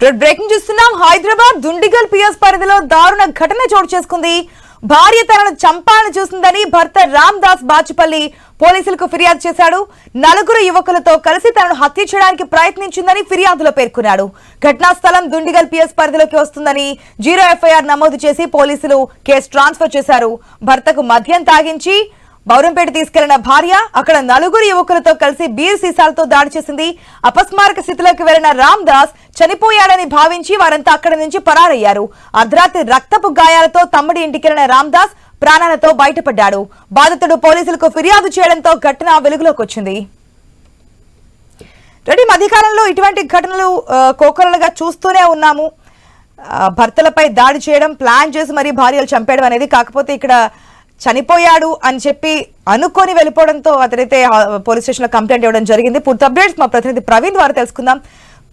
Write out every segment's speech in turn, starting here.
Breaking చూస్తున్నాం. Hyderabad Dundigal PS పరిధిలో దారుణ ఘటన చోటు చేసుకుంది. భార్య తనను చంపాలని చూసిందని భర్త రామ్ దాస్ బాచుపల్లి పోలీసులకు ఫిర్యాదు చేశాడు. నలుగురు యువకులతో కలిసి తనను హత్య చేయడానికి ప్రయత్నించిందని ఫిర్యాదులో పేర్కొన్నాడు. ఘటనా స్థలం దుండిగల్ పిఎస్ పరిధిలోకి వస్తుందని 0 ఎఫ్ఐఆర్ నమోదు చేసి పోలీసులు కేసు ట్రాన్స్ఫర్ చేశారు. భర్తకు మద్యం తాగించి బౌరంపేట తీసుకెళ్లిన భార్య అక్కడ నలుగురు యువకులతో కలిసి బీర్ సీసాలతో దాడి చేసింది. అపస్మారక స్థితిలోకి వెళ్లిన రామ్ దాస్ చనిపోయాడని భావించి వారంతా అక్కడి నుంచి పరారయ్యారు. అర్ధరాత్రి రక్తపు గాయాలతో తమ్ముడి ఇంటికెళ్లిన రామ్ దాస్ ప్రాణాలతో బయటపడ్డాడు. బాధితుడు పోలీసులకు ఫిర్యాదు చేయడంతో ఘటన వెలుగులోకి వచ్చింది. మధ్యకాలంలో ఇటువంటి ఘటనలు కోకొల్లలుగా చూస్తూనే ఉన్నాము. భర్తలపై దాడి చేయడం, ప్లాన్ చేసి మరీ భార్యలు చంపేయడం అనేది. కాకపోతే ఇక్కడ చనిపోయాడు అని చెప్పి అనుకొని వెళ్ళిపోవడంతో అతనైతే పోలీస్ స్టేషన్ లో కంప్లైంట్ ఇవ్వడం జరిగింది. పూర్తి అప్డేట్స్ మా ప్రతినిధి ప్రవీణ్ ద్వారా తెలుసుకుందాం.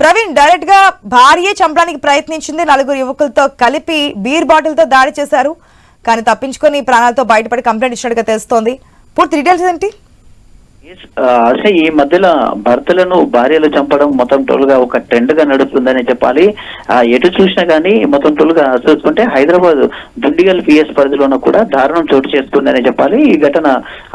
ప్రవీణ్, డైరెక్ట్ గా భార్య చంపడానికి ప్రయత్నించింది. నలుగురు యువకులతో కలిపి బీర్ బాటిల్ తో దాడి చేశారు. కానీ తప్పించుకొని ప్రాణాలతో బయటపడి కంప్లైంట్ ఇచ్చినట్టుగా తెలుస్తోంది. పూర్తి డీటెయిల్స్ ఏంటి? అసలు ఈ మధ్యలో భర్తలను భార్యలు చంపడం మొత్తం టోల్గా ఒక ట్రెండ్ గా నడుస్తుందని చెప్పాలి. ఎటు చూసినా కానీ మొత్తం టోల్గా చూసుకుంటే హైదరాబాద్ దుండిగల్ పిఎస్ పరిధిలోనూ కూడా దారుణం చోటు చేసుకుందని చెప్పాలి. ఈ ఘటన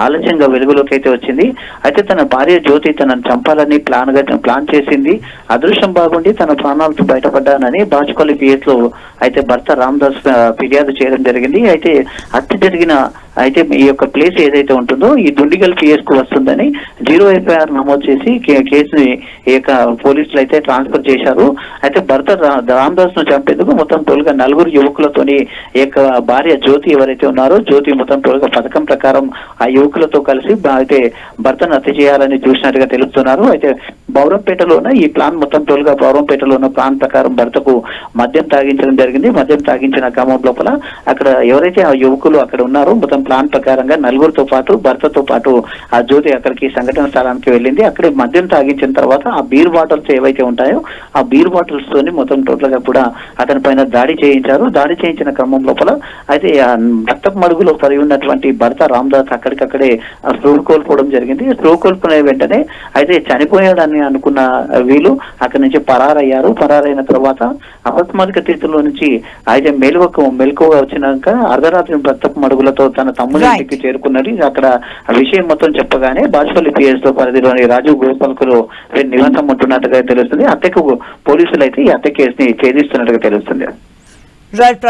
ఆలస్యంగా వెలుగులోకి అయితే వచ్చింది. అయితే తన భార్య జ్యోతి తనను చంపాలని ప్లాన్ చేసింది. అదృష్టం బాగుండి తన ప్రాణాలతో బయటపడ్డానని బాచుపల్లి పిఎస్ లో అయితే భర్త రామ్ దాస్ ఫిర్యాదు చేయడం జరిగింది. అయితే హత్య జరిగిన ఈ యొక్క ప్లేస్ ఏదైతే ఉంటుందో ఈ దుండిగల్ పిఎస్ కు వస్తుందని 0 ఎఫ్ఐఆర్ నమోదు చేసి కేసుని ఈ యొక్క పోలీసులు అయితే ట్రాన్స్ఫర్ చేశారు. అయితే భర్త రామ్ దాస్ ను చంపేందుకు మొత్తం టోల్గా నలుగురు యువకులతోని ఈ యొక్క భార్య జ్యోతి ఎవరైతే ఉన్నారో జ్యోతి మొత్తం టోల్గా పథకం ప్రకారం ఆ యువకులతో కలిసి అయితే భర్తను హత్య చేయాలని చూసినట్టుగా తెలుస్తున్నారు. అయితే బౌరంపేటలోన ఈ ప్లాన్ మొత్తం టోల్గా బౌరంపేటలో ఉన్న ప్లాన్ ప్రకారం భర్తకు మద్యం తాగించడం జరిగింది. మద్యం తాగించిన క్రమం లోపల అక్కడ ఎవరైతే ఆ యువకులు అక్కడ ఉన్నారో మొత్తం ప్లాన్ ప్రకారంగా నలుగురితో పాటు భర్తతో పాటు ఆ జ్యోతి అక్కడికి సంఘటన స్థలానికి వెళ్ళింది. అక్కడ మద్యం తాగించిన తర్వాత ఆ బీర్ బాటిల్స్ ఏవైతే ఉంటాయో ఆ బీర్ బాటిల్స్ తోని మొత్తం టోటల్ గా కూడా అతని పైన దాడి చేయించారు. దాడి చేయించిన క్రమం లోపల అయితే రక్తపు మడుగులో పడి ఉన్నటువంటి భర్త రామ్ దాస్ అక్కడికక్కడే స్పృహ కోల్పోవడం జరిగింది. స్పృహ కోల్పోయిన వెంటనే అయితే చనిపోయాడని అనుకున్న వీళ్ళు అక్కడి నుంచి పరారయ్యారు. పరారైన తర్వాత అపస్మారక స్థితిలో నుంచి అయితే మెలకువగా వచ్చినాక అర్ధరాత్రి రక్తపు మడుగులతో తన తమ్ముడి ఇంటికి చేరుకున్నది. అక్కడ విషయం మొత్తం చెప్పగానే బాచుపల్లి పిఎస్ తో పరిధిలోని రాజీవ్ గోపాల్కులు నివాసం ఉంటున్నట్టుగా తెలుస్తుంది. హత్యకు పోలీసులు అయితే ఈ హత్య కేసుని ఛేదిస్తున్నట్టుగా తెలుస్తుంది.